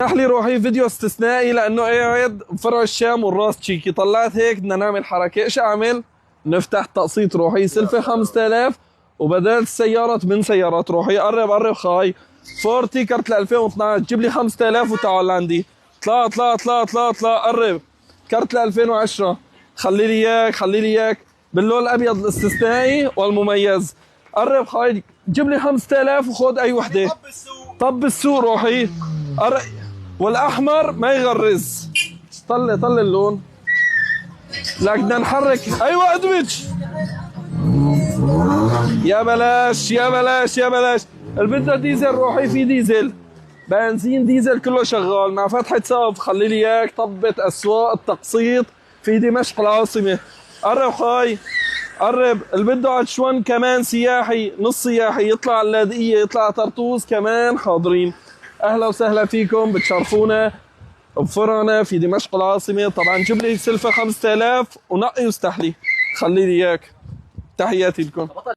لي روحي فيديو استثنائي لانه قاعد بفرع الشام والراس تشيكي. طلعت هيك بدنا نعمل حركه، ايش اعمل؟ نفتح تقسيط روحي سلفه 5000 وبدل السياره 8 سيارات روحي. قرب خاي فورتي كرت 2012 جيب لي 5000 وتعال لعندي. اطلع قرب كرت 2010 خلي لي اياك باللون الابيض الاستثنائي والمميز. قرب خاي جيب لي 5000 وخذ اي وحده. طب السوق روحي والاحمر ما يغرز. طلع اللون. لك بدنا نحرك. ايوه ادمج. يا بلاش اللي بدها ديزل روحي في ديزل، بنزين ديزل كله شغال مع فتحة سقف. خلي لي اياك طبة اسواق التقسيط في دمشق العاصمة. قرب خاي قرب. اللي بده عشوان كمان سياحي نص سياحي يطلع على اللاذقية يطلع على طرطوس كمان حاضرين. اهلا وسهلا فيكم، بتشرفونا بفرعنا في دمشق العاصمة. طبعا جيب لي سلفة 5000 ونقي واستحلي. خلي لي اياك. تحياتي لكم.